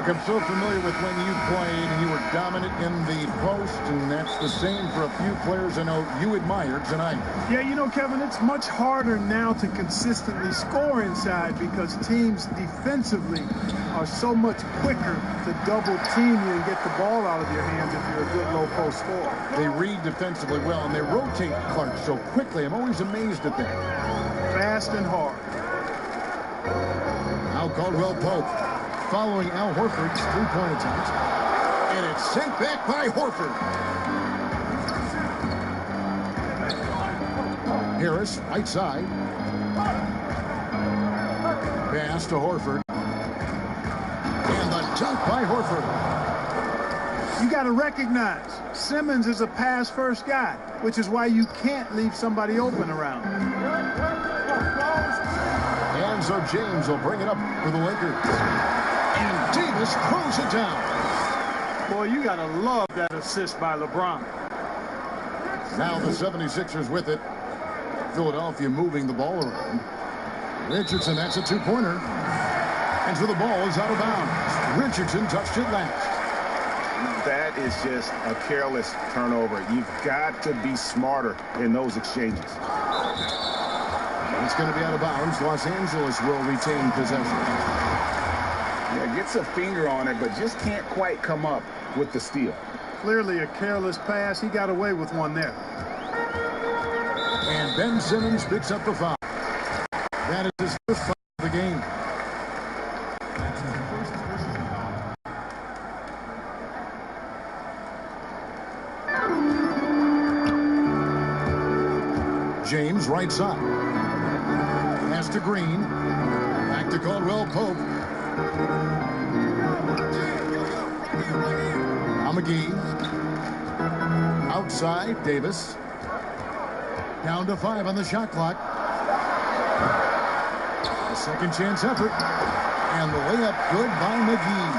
Rick, I'm so familiar with when you played and you were dominant in the post, and that's the same for a few players I know you admired tonight. Yeah, you know, Kevin, it's much harder now to consistently score inside because teams defensively are so much quicker to double team you and get the ball out of your hands if you're a good low post scorer. They read defensively well, and they rotate Clark so quickly. I'm always amazed at that. Fast and hard. Now Caldwell Pope following Al Horford's three-point attempt. And it's sent back by Horford. Harris, right side. Pass to Horford. And the dunk by Horford. You got to recognize Simmons is a pass-first guy, which is why you can't leave somebody open around him. And so James will bring it up for the Lakers. And Davis throws it down. Boy, you got to love that assist by LeBron. Now the 76ers with it. Philadelphia moving the ball around. Richardson, that's a two-pointer. And so the ball is out of bounds. Richardson touched it last. That is just a careless turnover. You've got to be smarter in those exchanges. It's going to be out of bounds. Los Angeles will retain possession. Yeah, gets a finger on it, but just can't quite come up with the steal. Clearly a careless pass. He got away with one there. And Ben Simmons picks up the foul. That is his first foul of the game. James, right side. Pass to Green. Back to Caldwell Pope. McGee. Outside, Davis. Down to 5 on the shot clock. A second chance effort. And the layup good by McGee.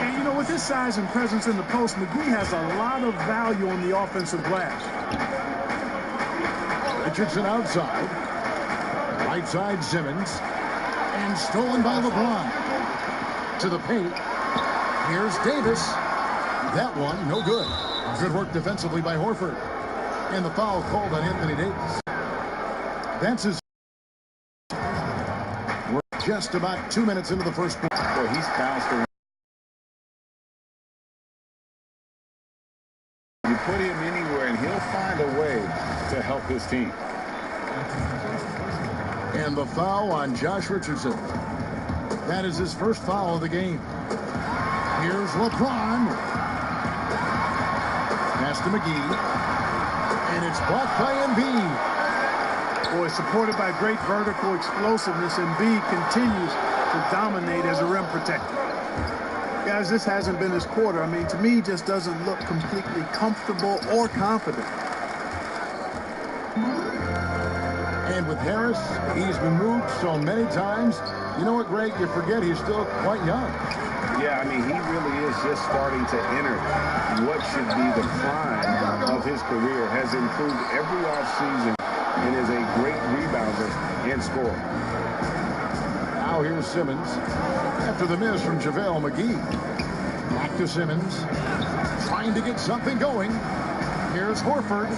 And you know, with his size and presence in the post, McGee has a lot of value on the offensive glass. Richardson outside. Right side, Simmons. And stolen by LeBron. To the paint. Here's Davis. That one, no good. Good work defensively by Horford. And the foul called on Anthony Davis. That's his. We're just about 2 minutes into the first quarter. Well, he's bounced around. You put him anywhere, and he'll find a way to help his team. And the foul on Josh Richardson. That is his first foul of the game. Here's LeBron. Pass to McGee. And it's blocked by Embiid. Boy, supported by great vertical explosiveness, Embiid continues to dominate as a rim protector. Guys, this hasn't been his quarter. I mean, to me, he just doesn't look completely comfortable or confident. And with Harris, he's been moved so many times. You know what, Greg? You forget he's still quite young. Yeah, I mean, he really is just starting to enter what should be the prime of his career. Has improved every offseason and is a great rebounder and scorer. Now here's Simmons. After the miss from JaVale McGee. Back to Simmons. Trying to get something going. Here's Horford.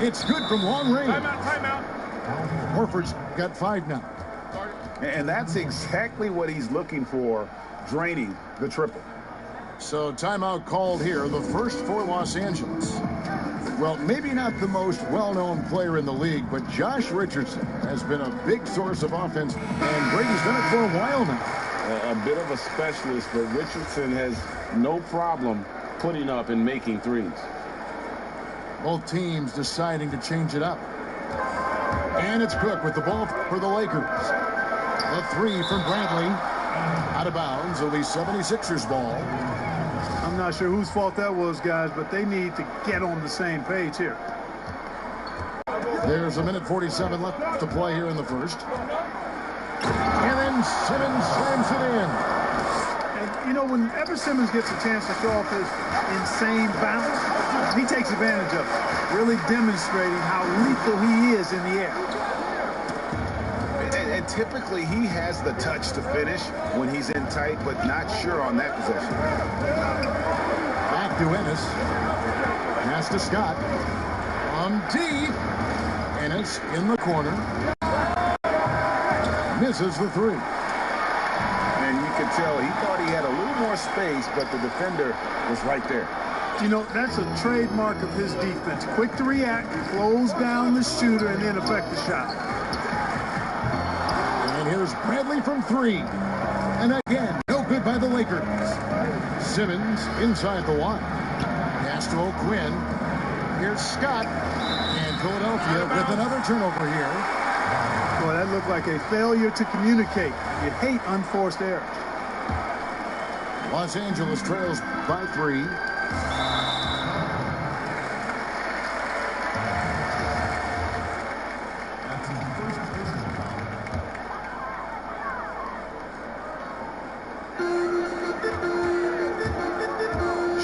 It's good from long range. Timeout. Horford's got 5 now. And that's exactly what he's looking for, draining the triple. So timeout called here, the first for Los Angeles. Well, maybe not the most well-known player in the league, but Josh Richardson has been a big source of offense, and Brady's done it for a while now. A bit of a specialist, but Richardson has no problem putting up and making threes. Both teams deciding to change it up. And it's Cook with the ball for the Lakers. The 3 from Bradley. Out of bounds. It'll be 76ers ball. I'm not sure whose fault that was, guys, but they need to get on the same page here. There's a minute 47 left to play here in the first. And then Simmons slams it in. And, you know, whenever Simmons gets a chance to show off his insane bounce, he takes advantage of it, really demonstrating how lethal he is in the air. And And typically he has the touch to finish when he's in tight, but not sure on that possession. Back to Ennis. Pass to Scott. Deep. Ennis in the corner. Misses the three. And you could tell he thought he had a little more space, but the defender was right there. You know, that's a trademark of his defense. Quick to react, close down the shooter, and then affect the shot. And here's Bradley from three. And again, no good by the Lakers. Simmons inside the line. Pass to O'Quinn. Here's Scott. And Philadelphia with another turnover here. Boy, that looked like a failure to communicate. You hate unforced errors. Los Angeles trails by three.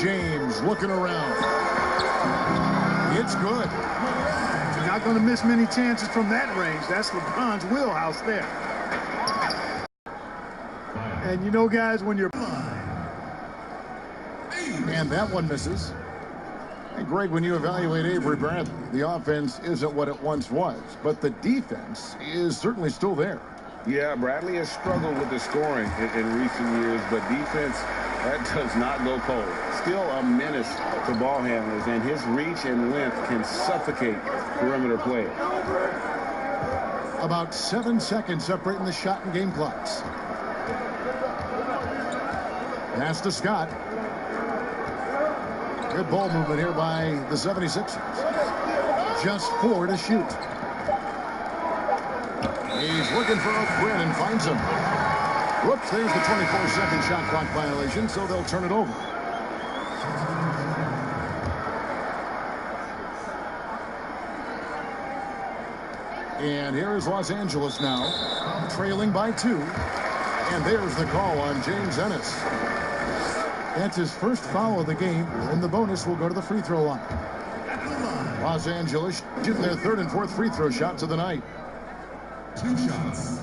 James looking around. It's good. You're not going to miss many chances from that range. That's LeBron's wheelhouse there. And you know, guys, when you're... And that one misses. And Greg, when you evaluate Avery Bradley, the offense isn't what it once was, but the defense is certainly still there. Yeah, Bradley has struggled with the scoring in recent years, but defense, that does not go cold. Still a menace to ball handlers, and his reach and length can suffocate perimeter play. About 7 seconds separating the shot and game clocks. Pass to Scott. Good ball movement here by the 76ers. Just 4 to shoot. He's looking for O'Quinn and finds him. Whoops, there's the 24-second shot clock violation, so they'll turn it over. And here is Los Angeles now, trailing by 2. And there's the call on James Ennis. That's his first foul of the game, and the bonus will go to the free throw line. Los Angeles shooting their third and fourth free throw shots of the night. 2 shots.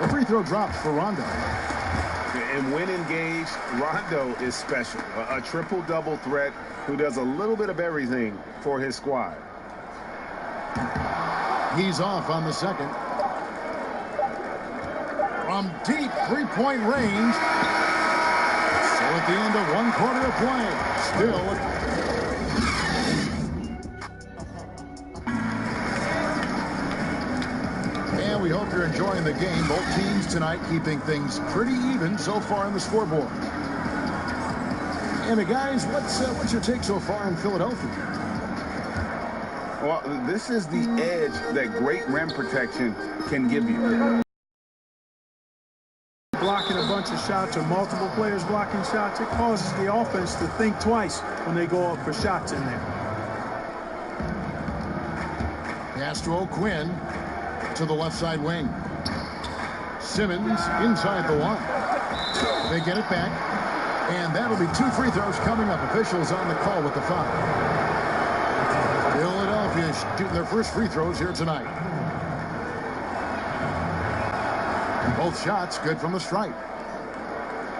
The free throw drops for Rondo. And when engaged, Rondo is special. A triple-double threat who does a little bit of everything for his squad. He's off on the second. From deep three-point range. So at the end of 1 quarter of play, still... And we hope you're enjoying the game. Both teams tonight keeping things pretty even so far on the scoreboard. And guys, what's your take so far in Philadelphia? Well, this is the edge that great rim protection can give you. Blocking a bunch of shots or multiple players blocking shots, it causes the offense to think twice when they go up for shots in there. Pass to O'Quinn to the left side wing. Simmons inside the line. They get it back, and that'll be 2 free throws coming up. Officials on the call with the foul. Philadelphia shooting their first free throws here tonight. Both shots good from the stripe.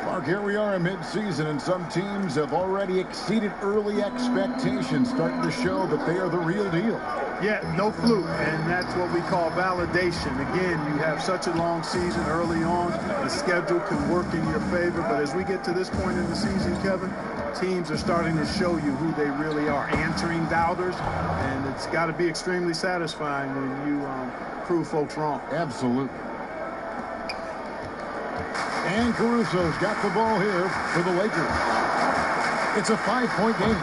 Mark, here we are in mid-season, and some teams have already exceeded early expectations, starting to show that they are the real deal. Yeah, no fluke, and that's what we call validation. Again, you have such a long season early on. The schedule can work in your favor, but as we get to this point in the season, Kevin, teams are starting to show you who they really are, answering doubters, and it's got to be extremely satisfying when you prove folks wrong. Absolutely. And Caruso's got the ball here for the Lakers. It's a 5-point game.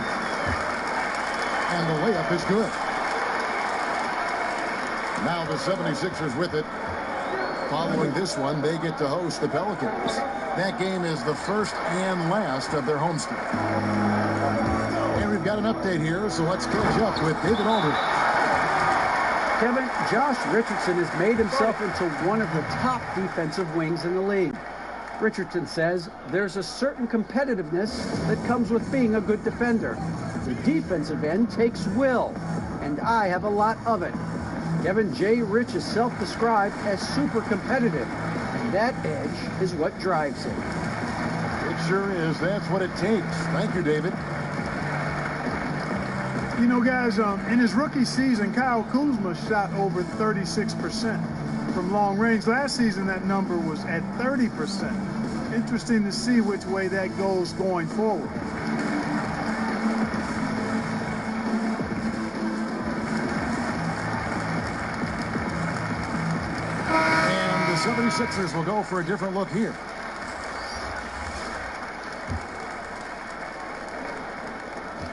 And the layup is good. Now the 76ers with it. Following this one, they get to host the Pelicans. That game is the first and last of their homestand. And we've got an update here, so let's catch up with David Aldridge. Kevin, Josh Richardson has made himself into one of the top defensive wings in the league. Richardson says there's a certain competitiveness that comes with being a good defender. The defensive end takes will, and I have a lot of it. Kevin J. Rich is self-described as super competitive, and that edge is what drives him. It sure is. That's what it takes. Thank you, David. You know, guys, in his rookie season, Kyle Kuzma shot over 36% from long range. Last season, that number was at 30%. Interesting to see which way that goes going forward. And the 76ers will go for a different look here.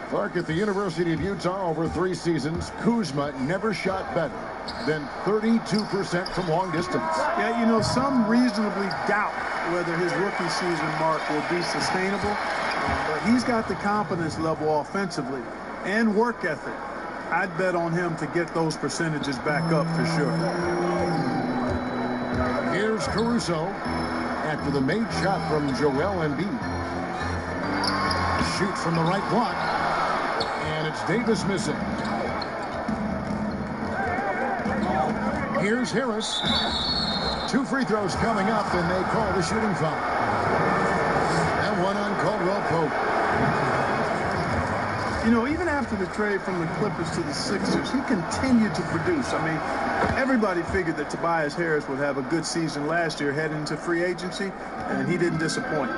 Clark, at the University of Utah over 3 seasons, Kuzma never shot better than 32% from long distance. Yeah, you know, some reasonably doubt whether his rookie season mark will be sustainable, but he's got the confidence level offensively and work ethic. I'd bet on him to get those percentages back up for sure. Here's Caruso after the made shot from Joel Embiid. Shoots from the right block. And it's Davis missing. Here's Harris. 2 free throws coming up, and they call the shooting foul. And one on Caldwell Pope. You know, even after the trade from the Clippers to the Sixers, he continued to produce. I mean, everybody figured that Tobias Harris would have a good season last year heading into free agency, and he didn't disappoint.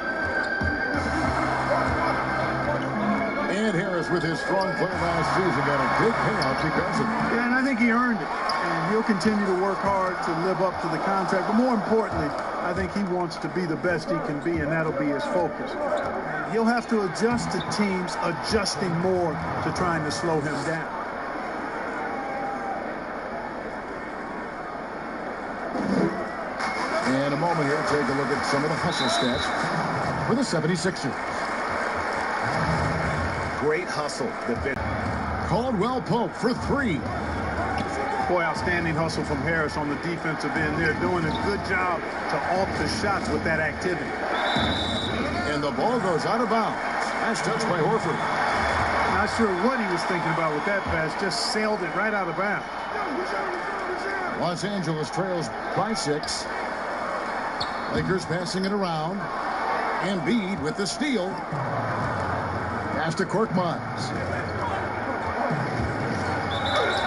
And Harris, with his strong play last season, got a big payout because of it. Yeah, and I think he earned it. And he'll continue to work hard to live up to the contract. But more importantly, I think he wants to be the best he can be, and that'll be his focus. And he'll have to adjust to teams adjusting more to trying to slow him down. And a moment here, take a look at some of the hustle stats for the 76ers. Great hustle. Caldwell Pope for 3. Boy, outstanding hustle from Harris on the defensive end. They're doing a good job to alter shots with that activity. And the ball goes out of bounds. Nice touch by Horford. Not sure what he was thinking about with that pass. Just sailed it right out of bounds. Los Angeles trails by 6. Lakers passing it around. Embiid with the steal. Pass to Korkmaz.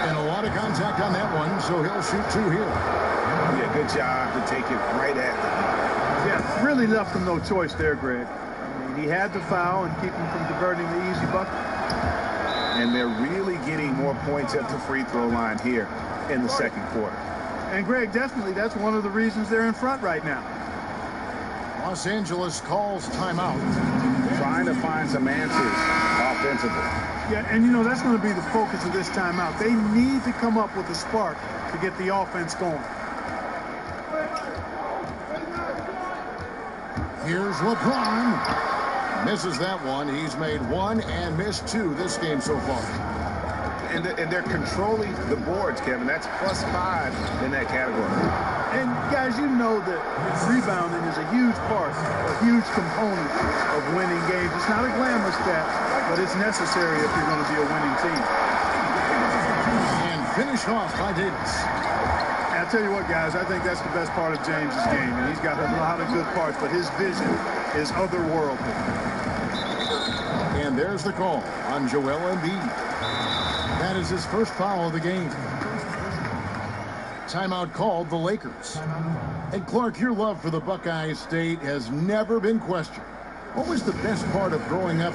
And a lot of contact on that one, so he'll shoot 2 here. Yeah, good job to take it right at them. Yeah, really left him no choice there, Greg. I mean, he had to foul and keep him from converting the easy bucket. And they're really getting more points at the free throw line here in the second quarter. And, Greg, definitely that's one of the reasons they're in front right now. Los Angeles calls timeout. Trying to find some answers offensively. Yeah, and, you know, that's going to be the focus of this timeout. They need to come up with a spark to get the offense going. Here's LeBron. Misses that one. He's made 1 and missed 2 this game so far. And they're controlling the boards, Kevin. That's +5 in that category. And, guys, you know that rebounding is a huge part, a huge component of winning games. It's not a glamorous stat, but it's necessary if you're going to be a winning team. And finished off by Davis. And I'll tell you what, guys, I think that's the best part of James's game. And he's got a lot of good parts, but his vision is otherworldly. And there's the call on Joel Embiid. That is his first foul of the game. Timeout called the Lakers. And Clark, your love for the Buckeye State has never been questioned. What was the best part of growing up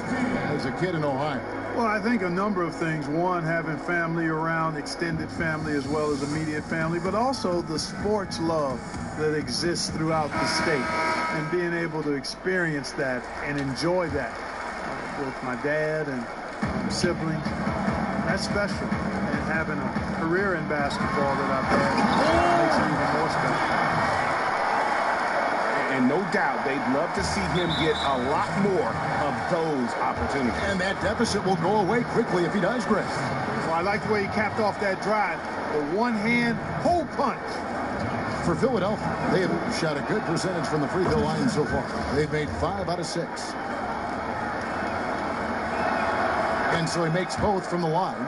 as a kid in Ohio? Well, I think a number of things. One, having family around, extended family as well as immediate family, but also the sports love that exists throughout the state and being able to experience that and enjoy that with my dad and siblings. That's special. And having a career in basketball that I've had makes it even more special. And no doubt they'd love to see him get a lot more of those opportunities. And that deficit will go away quickly if he does, Chris. Well, I like the way he capped off that drive. The one-hand hole punch. For Philadelphia, they have shot a good percentage from the free throw line so far. They've made 5 out of 6. And so he makes both from the line.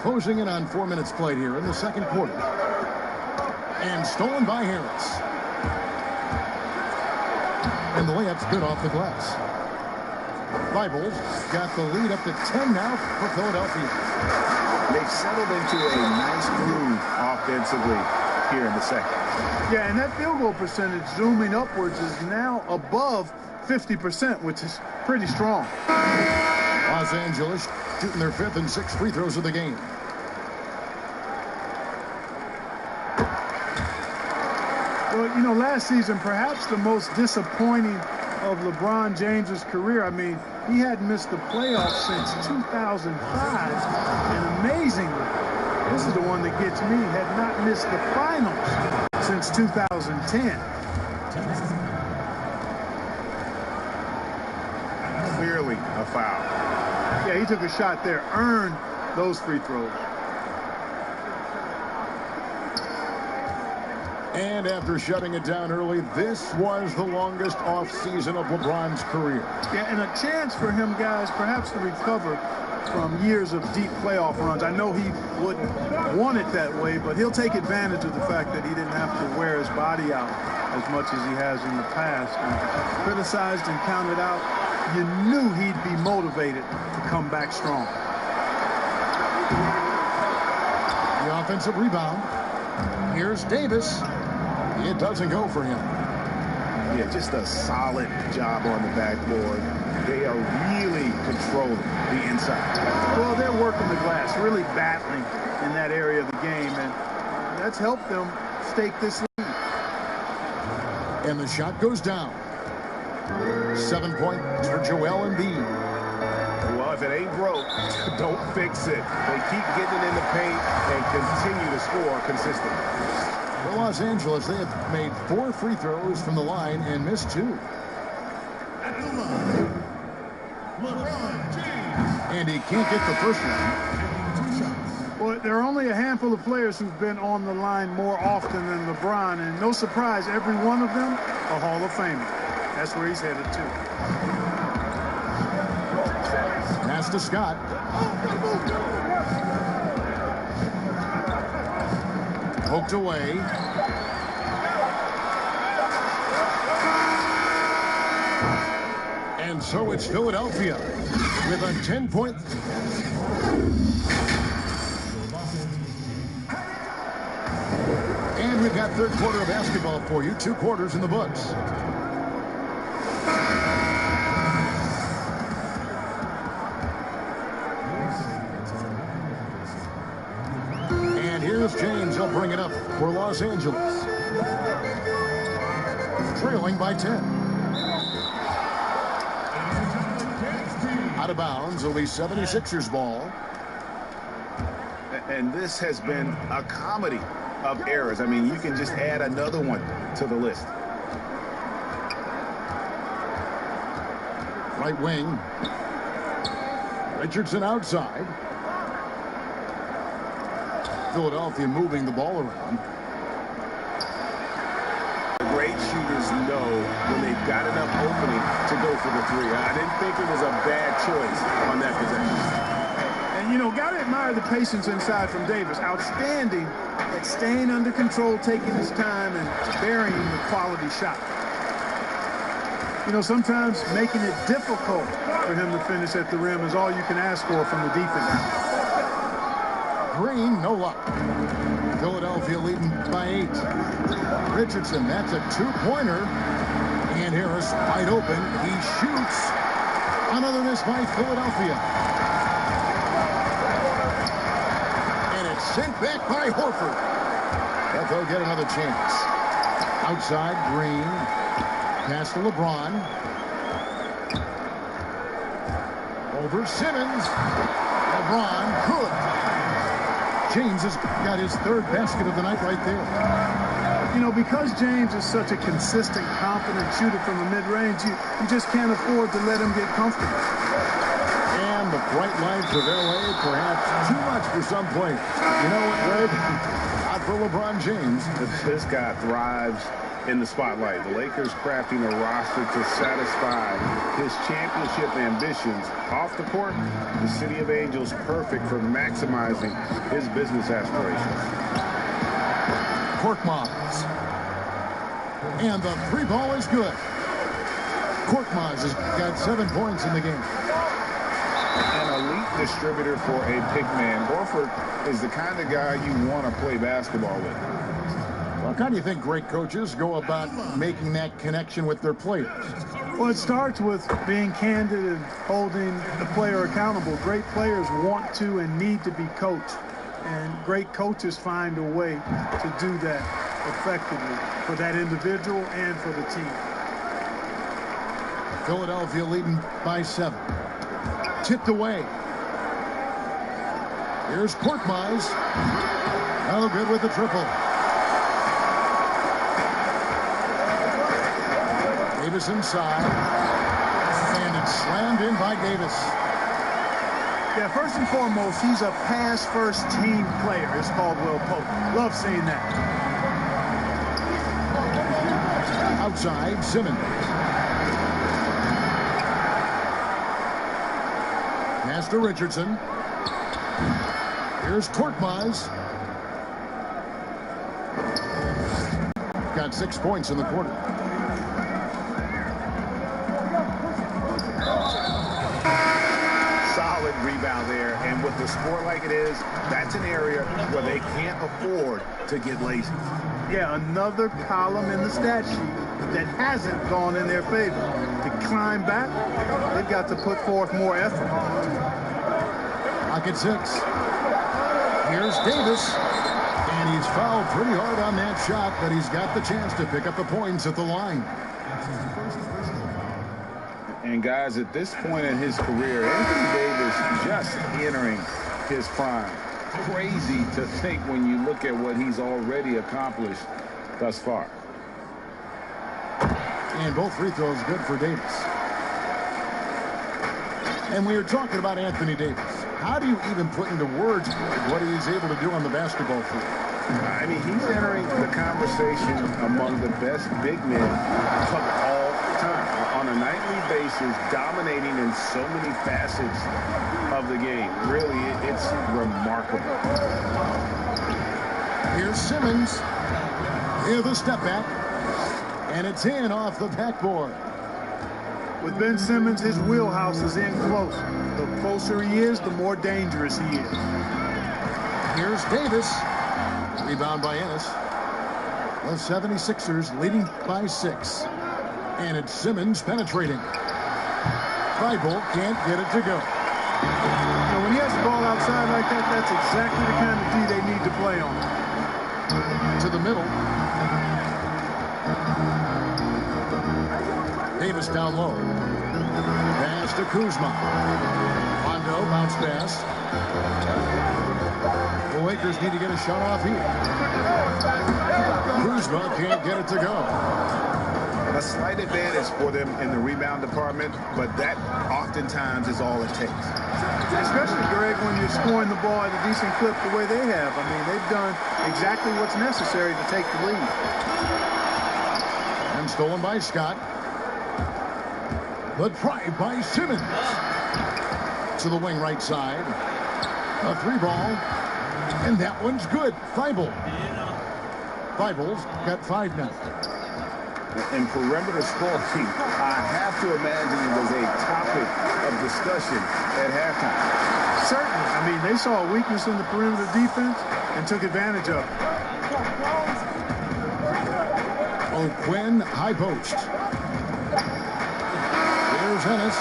Closing in on 4 minutes played here in the second quarter. And stolen by Harris. And the layup's bit off the glass. Bibles got the lead up to 10 now for Philadelphia. They've settled into a nice groove offensively here in the second. Yeah, and that field goal percentage zooming upwards is now above 50%, which is pretty strong. Los Angeles shooting their 5th and 6th free throws of the game. Well, you know, last season, perhaps the most disappointing of LeBron James's career. I mean, he hadn't missed the playoffs since 2005. And amazingly, this is the one that gets me, had not missed the finals since 2010. Clearly a foul. Yeah, he took a shot there, earned those free throws. And after shutting it down early, this was the longest offseason of LeBron's career. Yeah, and a chance for him, guys, perhaps to recover from years of deep playoff runs. I know he wouldn't want it that way, but he'll take advantage of the fact that he didn't have to wear his body out as much as he has in the past. And criticized and counted out, you knew he'd be motivated to come back strong. The offensive rebound. Here's Davis. It doesn't go for him. Yeah, just a solid job on the backboard. They are really controlling the inside. Well, they're working the glass, really battling in that area of the game, and that's helped them stake this lead. And the shot goes down. 7 points for Joel Embiid. Well, if it ain't broke, don't fix it. They keep getting in the paint and continue to score consistently. For Los Angeles, they have made 4 free throws from the line and missed 2. And he can't get the first one. Well, there are only a handful of players who've been on the line more often than LeBron, and no surprise, every one of them a Hall of Famer. That's where he's headed to. Pass to Scott. Poked away. And so it's Philadelphia with a 10-point. And we've got third quarter of basketball for you. 2 quarters in the books. And here's James. He'll bring it up for Los Angeles. Trailing by 10. Out of bounds, it'll be 76ers ball. And this has been a comedy of errors. I mean, you can just add another one to the list. Right wing. Richardson outside. Philadelphia moving the ball around. Great shooters know when they've got enough opening to go for the 3. I didn't think it was a bad choice on that possession. And, you know, got to admire the patience inside from Davis. Outstanding at staying under control, taking his time, and burying the quality shot. You know, sometimes making it difficult for him to finish at the rim is all you can ask for from the defense. Green, no luck. Philadelphia leading by 8. Richardson, that's a 2-pointer. And Harris wide open. He shoots. Another miss by Philadelphia. And it's sent back by Horford. But they'll get another chance. Outside, Green. Pass to LeBron. Over Simmons. LeBron, good. James has got his 3rd basket of the night right there. You know, because James is such a consistent, confident shooter from the mid-range, you just can't afford to let him get comfortable. And the bright lights of L.A. perhaps too much for some players. You know what, Greg? Not for LeBron James. This guy thrives in the spotlight. The Lakers crafting a roster to satisfy his championship ambitions. Off the court, the City of Angels perfect for maximizing his business aspirations. Korkmaz. And the three ball is good. Korkmaz has got 7 points in the game. An elite distributor for a big man. Horford is the kind of guy you want to play basketball with. Well, how do you think great coaches go about making that connection with their players? Well, it starts with being candid and holding the player accountable. Great players want to and need to be coached. And great coaches find a way to do that effectively for that individual and for the team. Philadelphia leading by 7. Tipped away. Here's Korkmaz. No good with the triple. Davis inside. And it's slammed in by Davis. Yeah, first and foremost, he's a pass-first team player, as Caldwell Pope. Love seeing that. Outside, Simmons. Pass to Richardson. Here's Korkmaz. Got 6 points in the quarter. Solid rebound there, and with the score like it is, that's an area where they can't afford to get lazy. Yeah, another column in the stat sheet that hasn't gone in their favor. To climb back, they've got to put forth more effort. Pocket 6. Here's Davis. And he's fouled pretty hard on that shot, but he's got the chance to pick up the points at the line. And guys, at this point in his career, Anthony Davis just entering his prime. Crazy to think when you look at what he's already accomplished thus far. And both free throws good for Davis. And we were talking about Anthony Davis. How do you even put into words what he's able to do on the basketball field? I mean, he's entering the conversation among the best big men of all time. On a nightly basis, dominating in so many facets of the game. Really, it's remarkable. Here's Simmons. Here's the step back. And it's in off the backboard. With Ben Simmons, his wheelhouse is in close. The closer he is, the more dangerous he is. Here's Davis. Rebound by Ennis. The 76ers leading by 6. And it's Simmons penetrating. Thibault can't get it to go. Now, when he has the ball outside like that, that's exactly the kind of D they need to play on. To the middle. Davis down low. Pass to Kuzma. Rondo bounce pass. The Lakers need to get a shot off here. Kuzma can't get it to go. A slight advantage for them in the rebound department, but that oftentimes is all it takes. Especially, Greg, when you're scoring the ball at a decent clip the way they have. I mean, they've done exactly what's necessary to take the lead. And stolen by Scott. The try by Simmons. To the wing right side. A 3 ball. And that one's good. Thibault. Thibault's got 5 now. And perimeter scoring, I have to imagine it was a topic of discussion at halftime. Certainly. I mean, they saw a weakness in the perimeter defense and took advantage of it. O'Quinn, high post. Here's Ennis.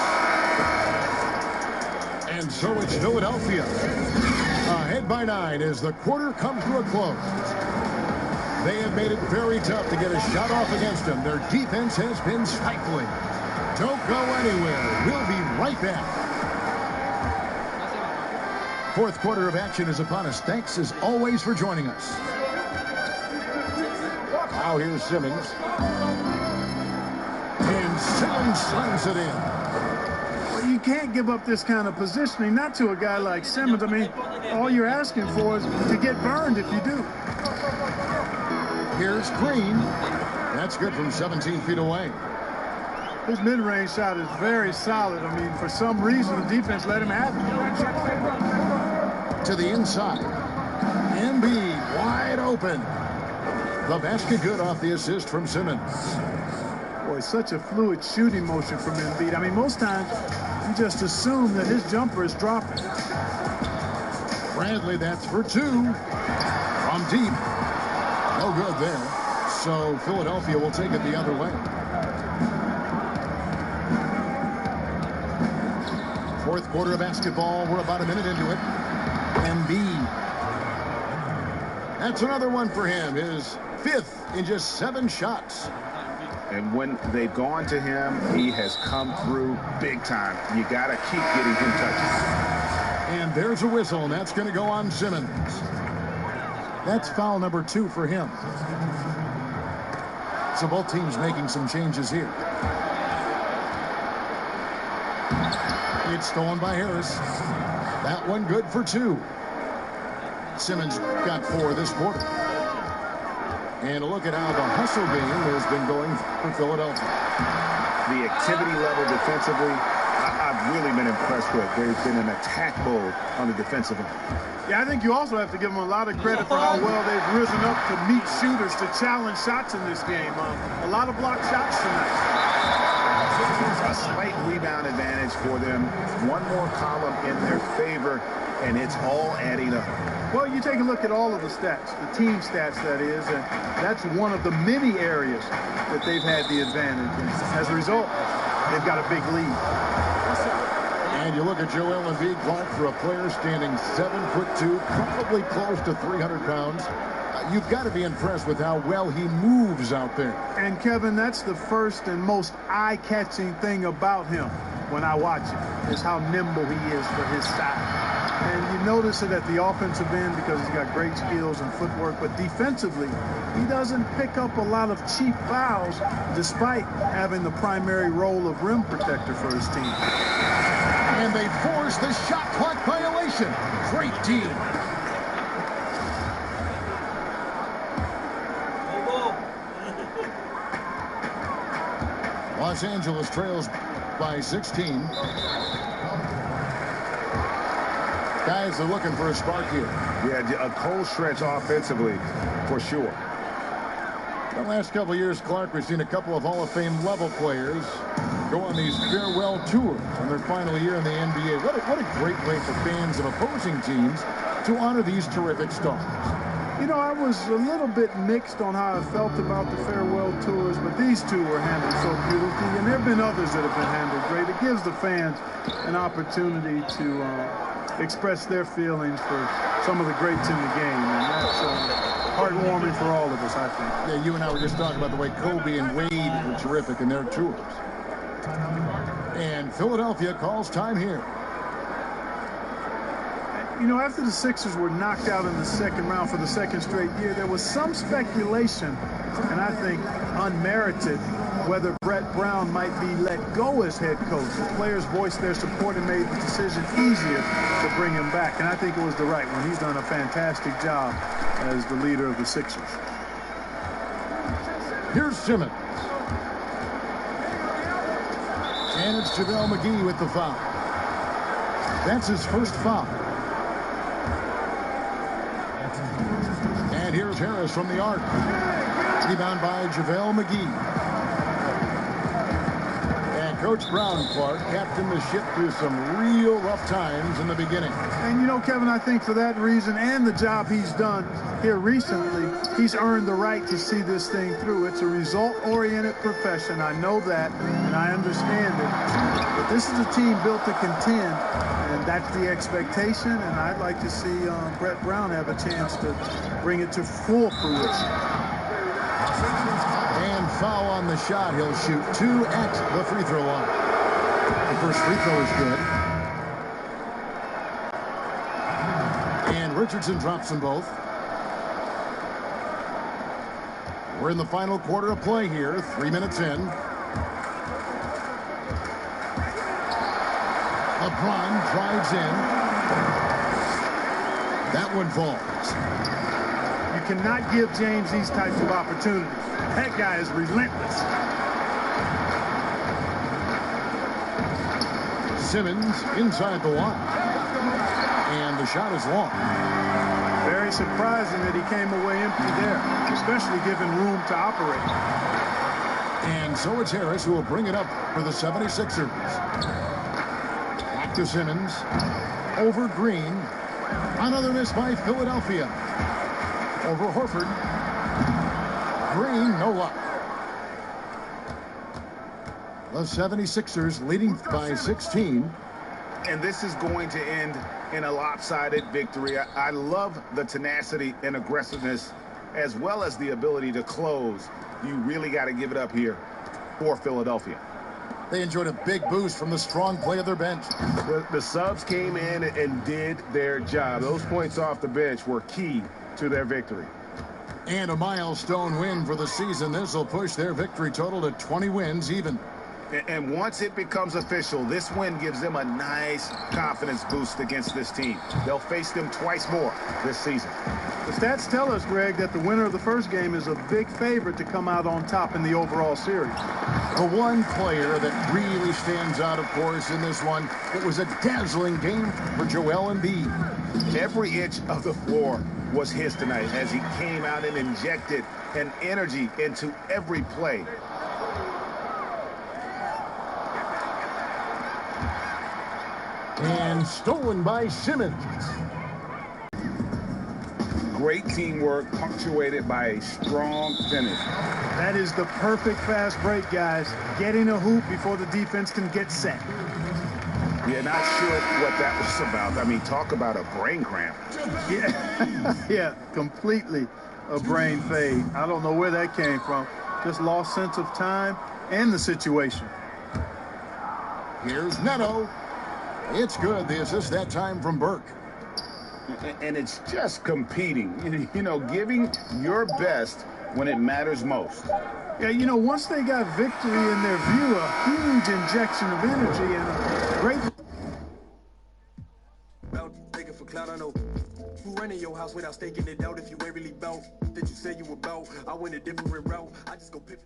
And so it's Philadelphia. Ahead by 9 as the quarter comes to a close. They have made it very tough to get a shot off against them. Their defense has been stifling. Don't go anywhere. We'll be right back. Fourth quarter of action is upon us. Thanks as always for joining us. Now here's Simmons. And Simmons slams it in. Well, you can't give up this kind of positioning, not to a guy like Simmons. I mean, all you're asking for is to get burned if you do. Here's Green. That's good from 17 feet away. His mid-range shot is very solid. I mean, for some reason, the defense let him have it. To the inside. Embiid wide open. The basket good off the assist from Simmons. Boy, such a fluid shooting motion from Embiid. I mean, most times you just assume that his jumper is dropping. Bradley, that's for two. From deep. No good there. So Philadelphia will take it the other way. Fourth quarter of basketball. We're about a minute into it. Embiid. That's another one for him. His fifth in just 7 shots. And when they've gone to him, he has come through big time. You got to keep getting him touches. And there's a whistle, and that's going to go on Simmons. That's foul number 2 for him. So both teams making some changes here. It's stolen by Harris. That one good for 2. Simmons got 4 this quarter. And a look at how the hustle game has been going for Philadelphia. The activity level defensively, I've really been impressed with. There's been an attack mode on the defensive end. Yeah, I think you also have to give them a lot of credit for how well they've risen up to meet shooters to challenge shots in this game. A lot of blocked shots tonight. A slight rebound advantage for them. One more column in their favor, and it's all adding up. Well, you take a look at all of the stats, the team stats, that is, and that's one of the many areas that they've had the advantage. And as a result, they've got a big lead. And you look at Joel Embiid, Clark, for a player standing 7'2", probably close to 300 pounds. You've got to be impressed with how well he moves out there. And, Kevin, that's the first and most eye-catching thing about him when I watch him, is how nimble he is for his size. And you notice it at the offensive end because he's got great skills and footwork, but defensively, he doesn't pick up a lot of cheap fouls despite having the primary role of rim protector for his team. And they force the shot clock violation. Great team. Los Angeles trails by 16. Guys are looking for a spark here. Yeah, a cold stretch offensively, for sure. The last couple of years, Clark, we've seen a couple of Hall of Fame level players go on these farewell tours on their final year in the NBA. What a great way for fans of opposing teams to honor these terrific stars. You know, I was a little bit mixed on how I felt about the farewell tours, but these two were handled so beautifully, and there have been others that have been handled great. It gives the fans an opportunity to express their feelings for some of the greats in the game, and that's heartwarming for all of us, I think. Yeah, you and I were just talking about the way Kobe and Wade were terrific in their tours. And Philadelphia calls time here. You know, after the Sixers were knocked out in the second round for the second straight year, there was some speculation, and I think unmerited, whether Brett Brown might be let go as head coach. The players voiced their support and made the decision easier to bring him back, and I think it was the right one. He's done a fantastic job as the leader of the Sixers. Here's Simmons. And it's JaVale McGee with the foul. That's his first foul. And here's Harris from the arc. Rebound by JaVale McGee. And Coach Brown, Clark, captained the ship through some real rough times in the beginning. And, you know, Kevin, I think for that reason and the job he's done here recently, he's earned the right to see this thing through. It's a result-oriented profession. I know that, and I understand it. But this is a team built to contend, and that's the expectation, and I'd like to see Brett Brown have a chance to bring it to full fruition. And foul on the shot. He'll shoot 2 at the free throw line. The first free throw is good. And Richardson drops them both. We're in the final quarter of play here, 3 minutes in. LeBron drives in. That one falls. You cannot give James these types of opportunities. That guy is relentless. Simmons inside the line. And the shot is long. Very surprising that he came away empty there, especially given room to operate. And so it's Harris who will bring it up for the 76ers. Back to Simmons. Over Green. Another miss by Philadelphia. Over Horford. Green, no luck. The 76ers leading by 16. And this is going to end in a lopsided victory. I love the tenacity and aggressiveness as well as the ability to close. You really got to give it up here for Philadelphia. They enjoyed a big boost from the strong play of their bench. The subs came in and did their job. Those points off the bench were key to their victory. And a milestone win for the season. This will push their victory total to 20 wins even. And once it becomes official, this win gives them a nice confidence boost against this team. They'll face them twice more this season. The stats tell us, Greg, that the winner of the first game is a big favorite to come out on top in the overall series. The one player that really stands out, of course, in this one, it was a dazzling game for Joel Embiid. Every inch of the floor was his tonight as he came out and injected an energy into every play. And stolen by Simmons. Great teamwork punctuated by a strong finish. That is the perfect fast break, guys. Getting a hoop before the defense can get set. Yeah, not sure what that was about. I mean, talk about a brain cramp. Yeah, yeah, completely a brain fade. I don't know where that came from. Just lost sense of time and the situation. Here's Neto. It's good. The assist that time from Burke. And it's just competing, you know, giving your best when it matters most. Yeah, you know, once they got victory in their view, a huge injection of energy and a great... Begging for clout, I know. Who running your house without staking it out if you ain't really bout that you say you about? I went a different route. I just go pick...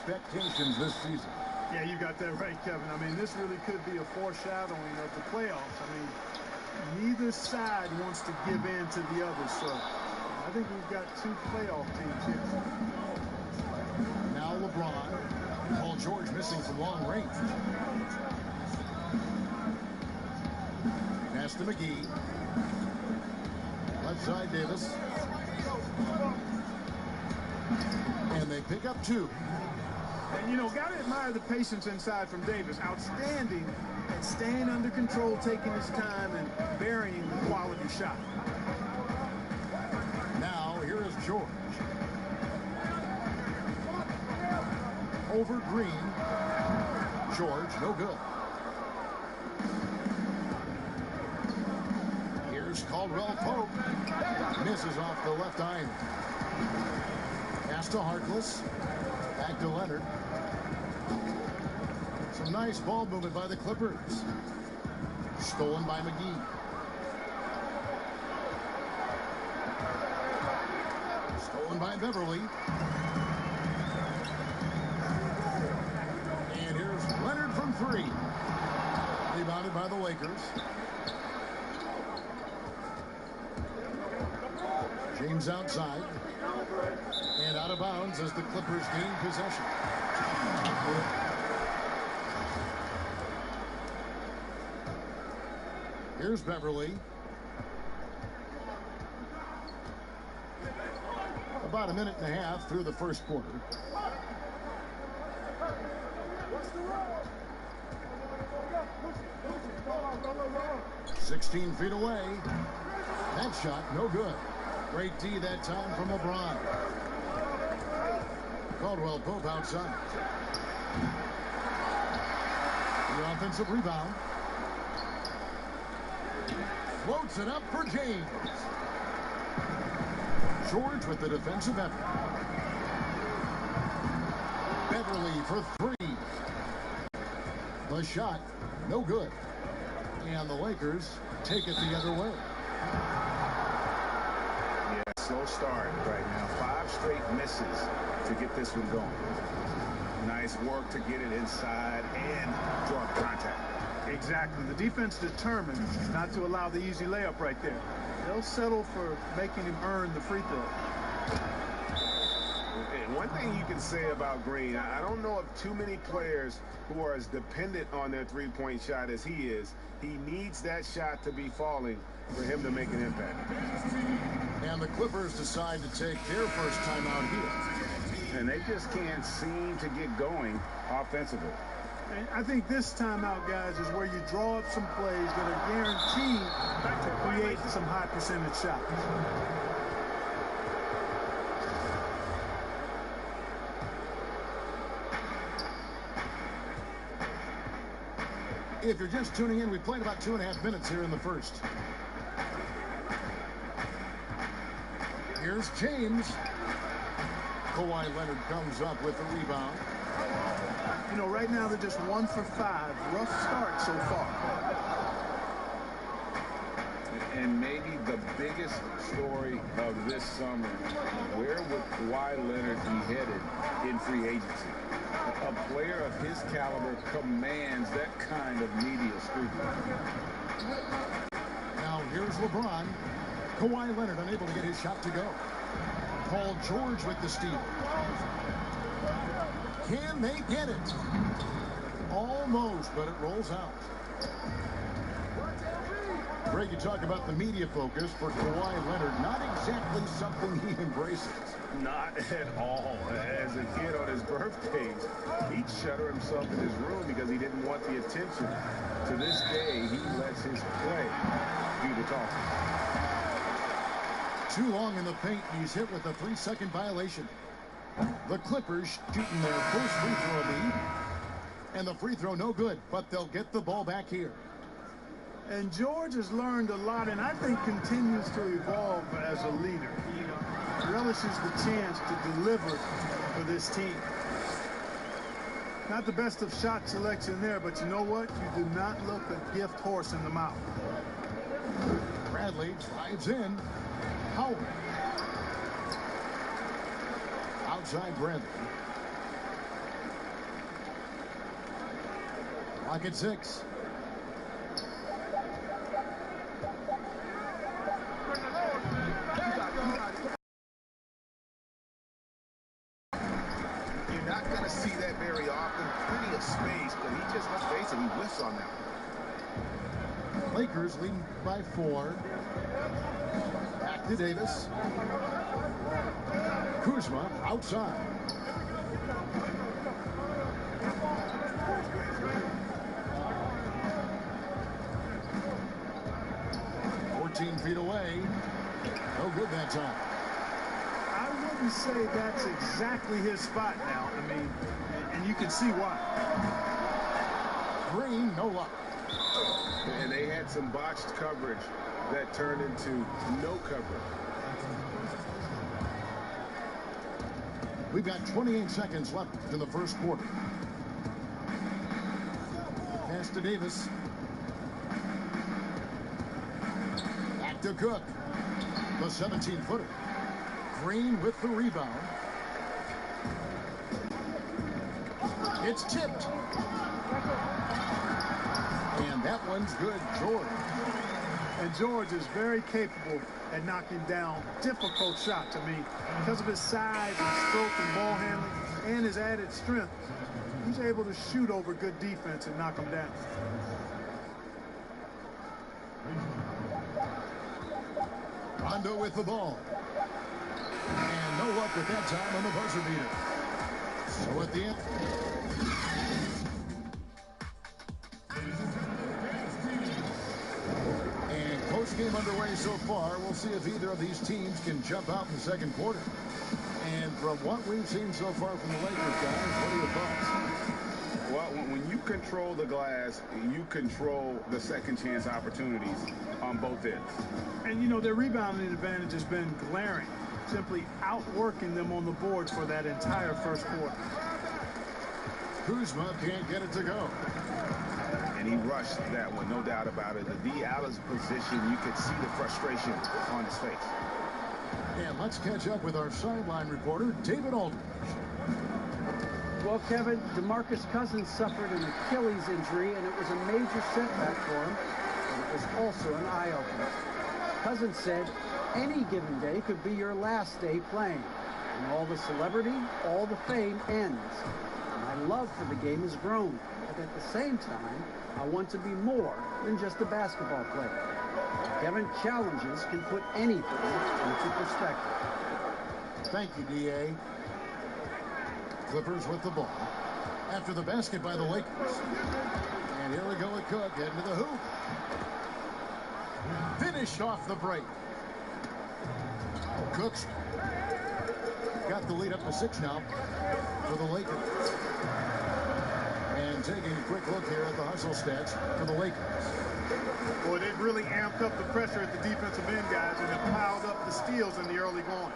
expectations this season. Yeah, you got that right, Kevin. I mean, this really could be a foreshadowing of the playoffs. I mean, neither side wants to give in to the other, so I think we've got two playoff teams here. Now LeBron. Paul George missing from long range. Pass to McGee. Left side Davis. And they pick up 2. And, you know, got to admire the patience inside from Davis. Outstanding at staying under control, taking his time, and burying the quality shot. Now, here is George. Over Green. George, no good. Here's Caldwell Pope. Misses off the left iron. Pass to Harkless. Back to Leonard. Some nice ball movement by the Clippers. Stolen by McGee. Stolen by Beverly. And here's Leonard from 3. Rebounded by the Lakers. James outside. And out of bounds as the Clippers gain possession. Here's Beverly. About a minute and a half through the first quarter. "16 feet away. That shot, no good. Great D that time from LeBron. Caldwell Pope outside. The offensive rebound. Floats it up for James. George with the defensive effort. Beverly for 3. The shot, no good. And the Lakers take it the other way. Yeah, slow start right now. 5 straight misses to get this one going. Nice work to get it inside and draw contact. Exactly. The defense determined not to allow the easy layup right there. They'll settle for making him earn the free throw. And one thing you can say about Green, I don't know of too many players who are as dependent on their three-point shot as he is. He needs that shot to be falling for him to make an impact. And the Clippers decide to take their first timeout here. And they just can't seem to get going offensively. And I think this timeout, guys, is where you draw up some plays that are guaranteed to create some high percentage shots. If you're just tuning in, we played about 2.5 minutes here in the first. Here's James. Kawhi Leonard comes up with the rebound. You know, right now they're just 1 for 5. Rough start so far. And maybe the biggest story of this summer, where would Kawhi Leonard be headed in free agency? A player of his caliber commands that kind of media scrutiny. Now here's LeBron. Kawhi Leonard unable to get his shot to go. Paul George with the steal. Can they get it? Almost, but it rolls out. Greg, you talk about the media focus for Kawhi Leonard. Not exactly something he embraces. Not at all. As a kid on his birthday, he'd shutter himself in his room because he didn't want the attention. To this day, he lets his play do the talking. Too long in the paint. He's hit with a 3-second violation. The Clippers shooting their first free throw lead. And the free throw no good, but they'll get the ball back here. And George has learned a lot and I think continues to evolve as a leader. He relishes the chance to deliver for this team. Not the best of shot selection there, but you know what? You do not look a gift horse in the mouth. Bradley drives in. Howard. Outside Bradley. Clock at 6. You're not going to see that very often. Plenty of space, but he just, let's face it, he whiffs on that one. Lakers leading by 4. Back to Davis. Kuzma outside. Feet away. No good that time. I wouldn't say that's exactly his spot now. I mean, and you can see why. Green, no luck. And they had some botched coverage that turned into no coverage. We've got 28 seconds left in the first quarter. Pass to Davis. To Cook, the 17-footer. Green with the rebound. It's tipped. And that one's good, George. And George is very capable at knocking down difficult shots. I mean, because of his size and stroke and ball handling and his added strength, he's able to shoot over good defense and knock them down. Rondo with the ball. And no luck at that time on the buzzer beater. So at the end. And close game underway so far. We'll see if either of these teams can jump out in the second quarter. And from what we've seen so far from the Lakers, guys, what are your thoughts? Well, when you control the glass, you control the second chance opportunities on both ends. And, you know, their rebounding advantage has been glaring, simply outworking them on the boards for that entire first quarter. Kuzma can't get it to go. And he rushed that one, no doubt about it. The D out of position, you could see the frustration on his face. And let's catch up with our sideline reporter, David Aldridge. Well, Kevin, DeMarcus Cousins suffered an Achilles injury, and it was a major setback for him, but it was also an eye-opener. Cousins said, any given day could be your last day playing, and all the celebrity, all the fame ends. My love for the game has grown, but at the same time, I want to be more than just a basketball player. Kevin, challenges can put anything into perspective. Thank you, D.A. Clippers with the ball. After the basket by the Lakers. And here we go with Cook heading to the hoop. Finished off the break. Cook's got the lead up to 6 now for the Lakers. And taking a quick look here at the hustle stats for the Lakers. Boy, they've really amped up the pressure at the defensive end, guys, and have piled up the steals in the early going.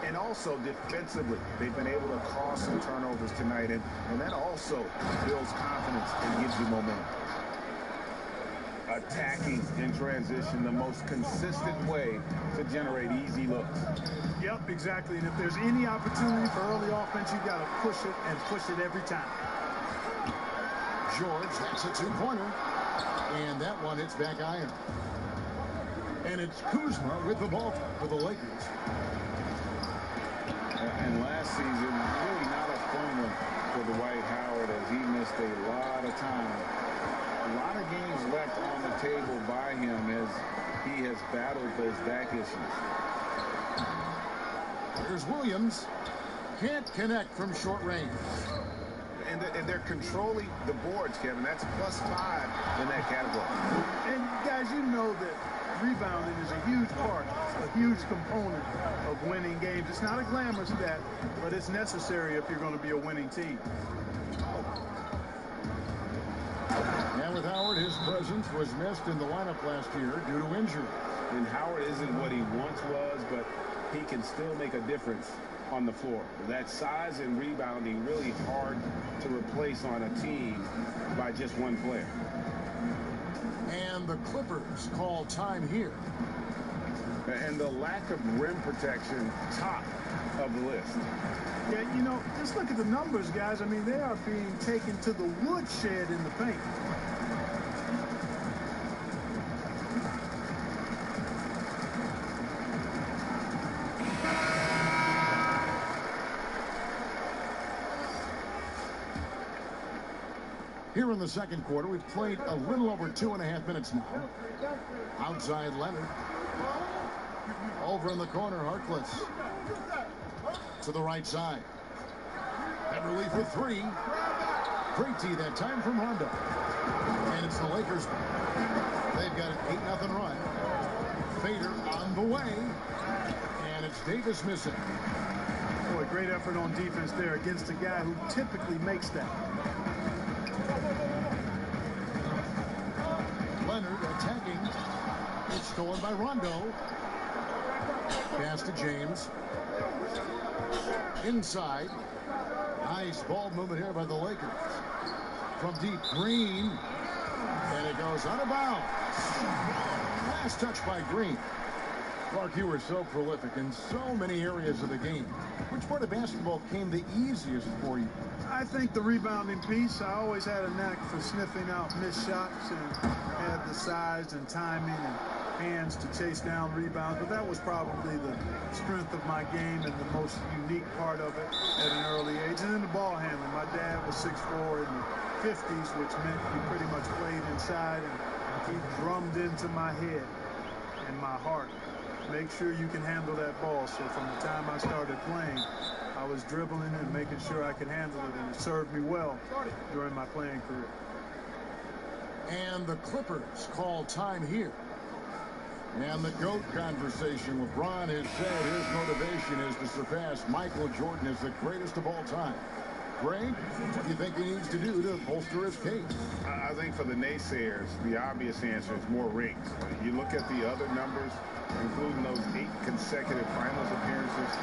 And also defensively, they've been able to cause some turnovers tonight, and that also builds confidence and gives you momentum. Attacking in transition, the most consistent way to generate easy looks. Yep, exactly. And if there's any opportunity for early offense, you've got to push it and push it every time. George, that's a 2-pointer. And that one hits back iron. And it's Kuzma with the ball for the Lakers. And last season, really not a fun one for Dwight Howard, as he missed a lot of time. A lot of games left on the table by him as he has battled those back issues. Here's Williams. Can't connect from short range. And they're controlling the boards, Kevin. That's +5 in that category. And, guys, you know that rebounding is a huge part, a huge component of winning games. It's not a glamorous stat, but it's necessary if you're going to be a winning team. And with Howard, his presence was missed in the lineup last year due to injury. And Howard isn't what he once was, but he can still make a difference on the floor. That size and rebounding really hard to replace on a team by just one player. And the Clippers call time here. And the lack of rim protection, top of the list. Yeah, you know, just look at the numbers, guys. I mean, they are being taken to the woodshed in the paint. Here in the second quarter, we've played a little over 2.5 minutes now. Outside Leonard. Over in the corner, Harkless. To the right side. Beverly for three. Great tee that time from Rondo. And it's the Lakers. They've got an 8-0 run. Fader on the way. And it's Davis missing. Boy, great effort on defense there against a guy who typically makes that. Leonard attacking. It's stolen by Rondo. Pass to James. Inside. Nice ball movement here by the Lakers. From deep, Green. And it goes out of bounds. Last touch by Green. Clark, you were so prolific in so many areas of the game. Which part of basketball came the easiest for you? I think the rebounding piece. I always had a knack for sniffing out missed shots and had the size and timing and hands to chase down rebounds. But that was probably the strength of my game and the most unique part of it at an early age. And then the ball handling. My dad was 6'4" in the 50s, which meant he pretty much played inside, and he drummed into my head and my heart. Make sure you can handle that ball. So from the time I started playing, I was dribbling and making sure I could handle it, and it served me well during my playing career. And the Clippers call time here. And the GOAT conversation. LeBron has said his motivation is to surpass Michael Jordan as the greatest of all time. Greg, what do you think he needs to do to bolster his case? I think for the naysayers, the obvious answer is more rings. You look at the other numbers, including those 8 consecutive finals appearances,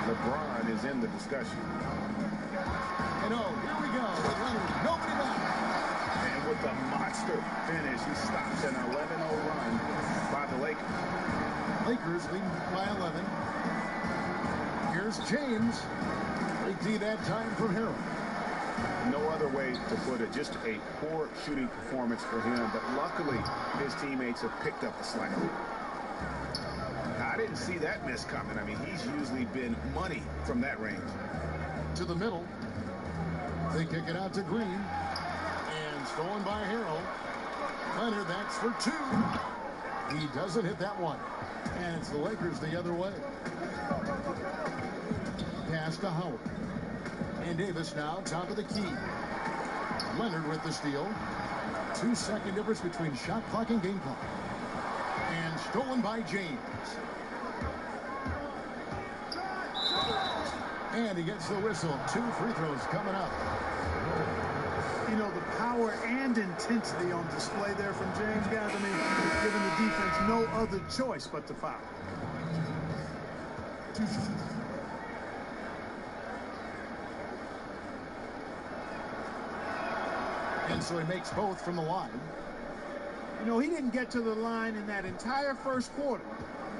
LeBron is in the discussion. And oh, here we go. Nobody back. And with a monster finish, he stops an 11-0 run by the Lakers. Lakers leading by 11. Here's James. Great tee that time from Harold. No other way to put it. Just a poor shooting performance for him, but luckily his teammates have picked up the slack. I didn't see that miss coming. I mean, he's usually been money from that range. To the middle. They kick it out to Green. And stolen by Harold. Leonard, that's for 2. He doesn't hit that one. And it's the Lakers the other way. Pass to Howard. And Davis now top of the key. Leonard with the steal. 2-second difference between shot clock and game clock. And stolen by James. And he gets the whistle. 2 free throws coming up. You know, the power and intensity on display there from James, guys. I mean, it's giving the defense no other choice but to foul. And so he makes both from the line. You know, he didn't get to the line in that entire first quarter.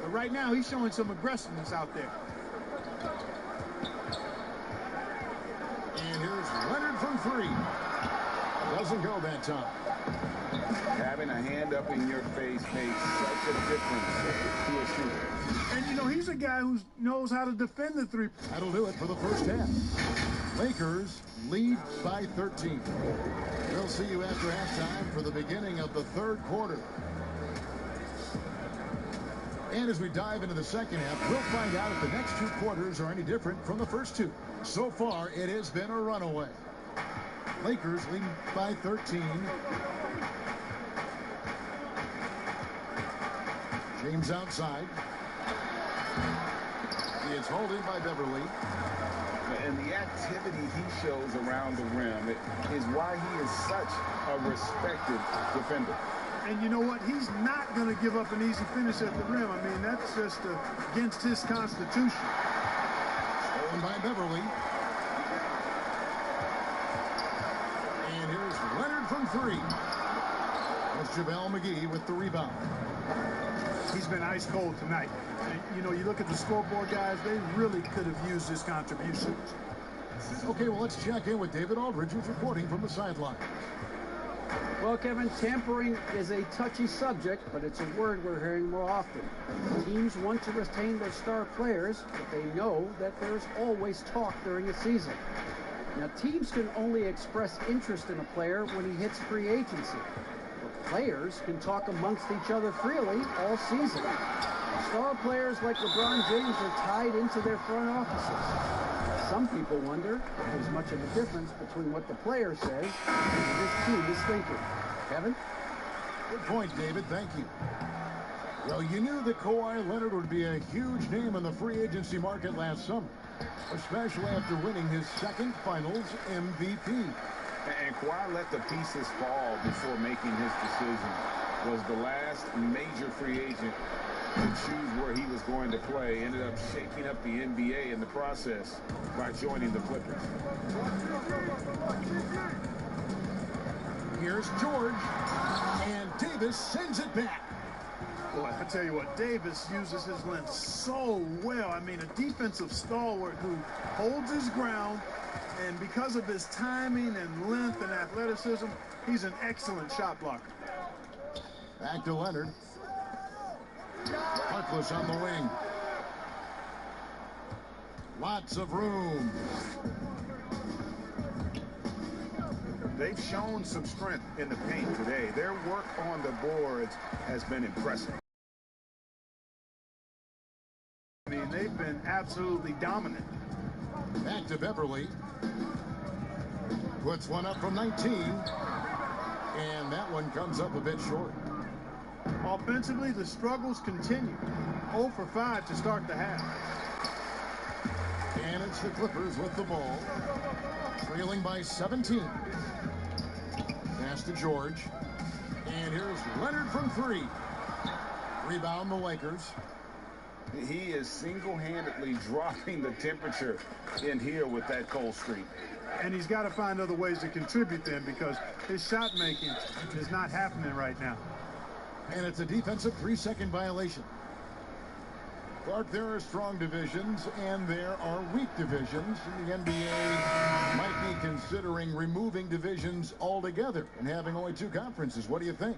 But right now, he's showing some aggressiveness out there. And here's Leonard from 3. Doesn't go that time. Having a hand up in your face makes such a difference to a shooter. And, you know, he's a guy who knows how to defend the 3. That'll do it for the first half. Lakers lead by 13. We'll see you after halftime for the beginning of the third quarter. And as we dive into the second half, we'll find out if the next 2 quarters are any different from the first 2. So far, it has been a runaway. Lakers leading by 13. James outside. It's holding by Beverly. And the activity he shows around the rim is why he is such a respected defender. And you know what? He's not going to give up an easy finish at the rim. I mean, that's just against his constitution. Stolen by Beverly. And here's Leonard from 3. Let's JaVale McGee with the rebound. He's been ice cold tonight. And, you know, you look at the scoreboard, guys, they really could have used his contribution. Okay, well, let's check in with David Aldridge, who's reporting from the sideline. Well, Kevin, tampering is a touchy subject, but it's a word we're hearing more often. Teams want to retain their star players, but they know that there's always talk during a season. Now, teams can only express interest in a player when he hits free agency. But players can talk amongst each other freely all season. Star players like LeBron James are tied into their front offices. Some people wonder if there's much of a difference between what the player says and what this team is thinking. Kevin? Good point, David. Thank you. Well, you knew that Kawhi Leonard would be a huge name in the free agency market last summer, especially after winning his second Finals MVP. And Kawhi let the pieces fall before making his decision. Was the last major free agent to choose where he was going to play. Ended up shaking up the NBA in the process by joining the Clippers. Here's George, and Davis sends it back. Boy, I tell you what, Davis uses his length so well. I mean, a defensive stalwart who holds his ground, and because of his timing and length and athleticism, he's an excellent shot blocker. Back to Leonard. Harkless on the wing. Lots of room. They've shown some strength in the paint today. Their work on the boards has been impressive. I mean, they've been absolutely dominant. Back to Beverly. Puts one up from 19. And that one comes up a bit short. Offensively, the struggles continue. 0 for 5 to start the half. And it's the Clippers with the ball. Trailing by 17. Pass to George. And here's Leonard from 3. Rebound the Lakers. He is single-handedly dropping the temperature in here with that cold streak. And he's got to find other ways to contribute then, because his shot making is not happening right now. And it's a defensive 3-second violation. Clark, there are strong divisions and there are weak divisions. The NBA might be considering removing divisions altogether and having only 2 conferences. What do you think?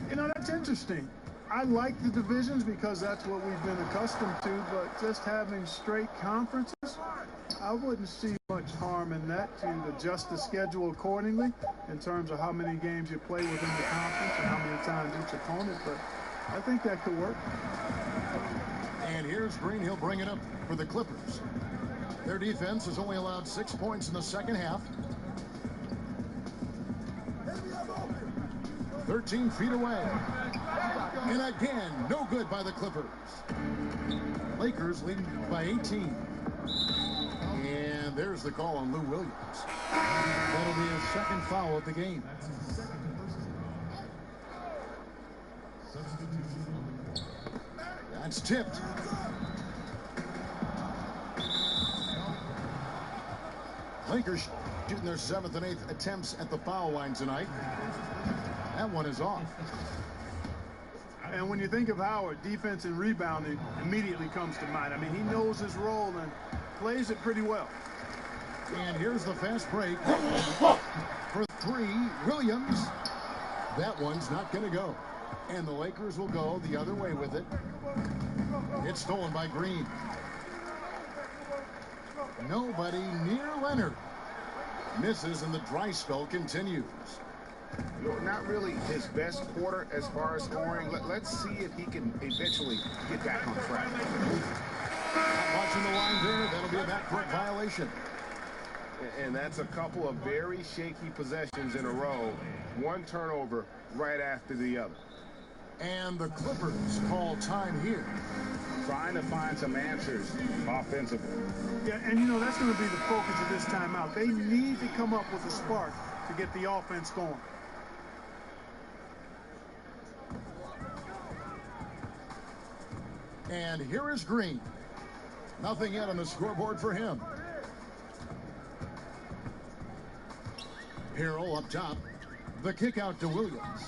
You know, that's interesting. I like the divisions because that's what we've been accustomed to, but just having straight conferences, I wouldn't see much harm in that, to adjust the schedule accordingly in terms of how many games you play within the conference and how many times each opponent, but I think that could work. And here's Green. He'll bring it up for the Clippers. Their defense has only allowed 6 points in the second half. 13 feet away. And again, no good by the Clippers. Lakers leading by 18. And there's the call on Lou Williams. That'll be his second foul of the game. That's tipped. Lakers shooting their 7th and 8th attempts at the foul line tonight. That one is off. And when you think of Howard, defense and rebounding immediately comes to mind. I mean, he knows his role and plays it pretty well. And here's the fast break for 3. Williams. That one's not going to go. And the Lakers will go the other way with it. It's stolen by Green. Nobody near Leonard. Misses, and the dry spell continues. Not really his best quarter as far as scoring. Let's see if he can eventually get back on track. Watching the line there, that'll be a backcourt violation. And that's a couple of very shaky possessions in a row. One turnover right after the other. And the Clippers call time here. Trying to find some answers offensively. Yeah, and you know, that's going to be the focus of this timeout. They need to come up with a spark to get the offense going. And here is Green. Nothing yet on the scoreboard for him. Harrell up top. The kick out to Williams.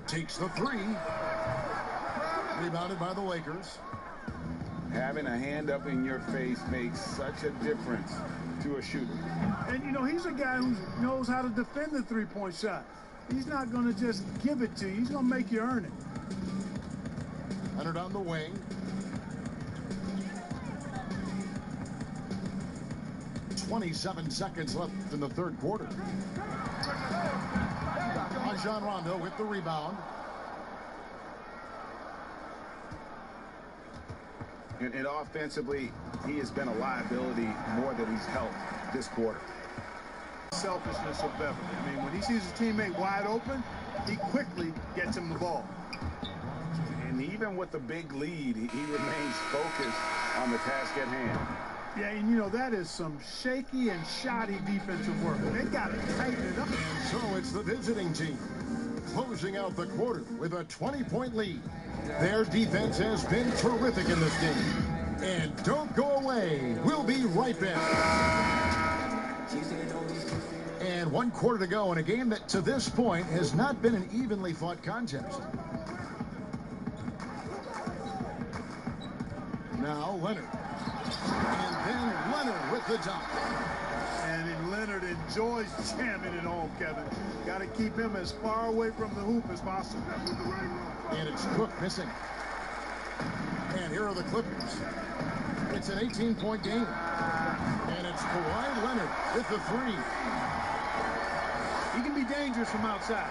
Takes the three. Rebounded by the Lakers. Having a hand up in your face makes such a difference to a shooter. And, you know, he's a guy who knows how to defend the three-point shot. He's not going to just give it to you. He's going to make you earn it. Leonard on the wing. .27 seconds left in the third quarter. Rajon Rondo with the rebound. And offensively, he has been a liability more than he's helped this quarter. Selfishness of Beverly. I mean, when he sees his teammate wide open, he quickly gets him the ball. And even with the big lead, he remains focused on the task at hand. Yeah, and you know, that is some shaky and shoddy defensive work. They got to tighten it up. And so it's the visiting team closing out the quarter with a 20-point lead. Their defense has been terrific in this game. And don't go away. We'll be right back. And 1 quarter to go in a game that to this point has not been an evenly fought contest. Now Leonard. And then Leonard with the dunk. And then Leonard enjoys jamming it home, Kevin. Got to keep him as far away from the hoop as possible. And it's Cook missing. And here are the Clippers. It's an 18-point game. And it's Kawhi Leonard with the three. He can be dangerous from outside.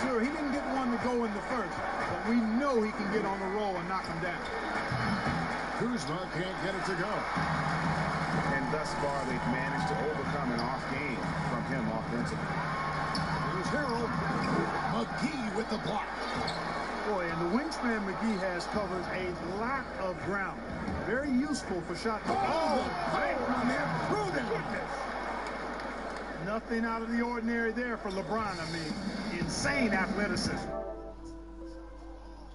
Sure, he didn't get one to go in the first, but we know he can get on the roll and knock him down. Kuzma can't get it to go. And thus far, they've managed to overcome an off game from him offensively. Here's Harold. McGee with the block. Boy, and the wingspan McGee has covers a lot of ground. Very useful for shot. Right from there. Prudent. Nothing out of the ordinary there for LeBron. I mean, insane athleticism.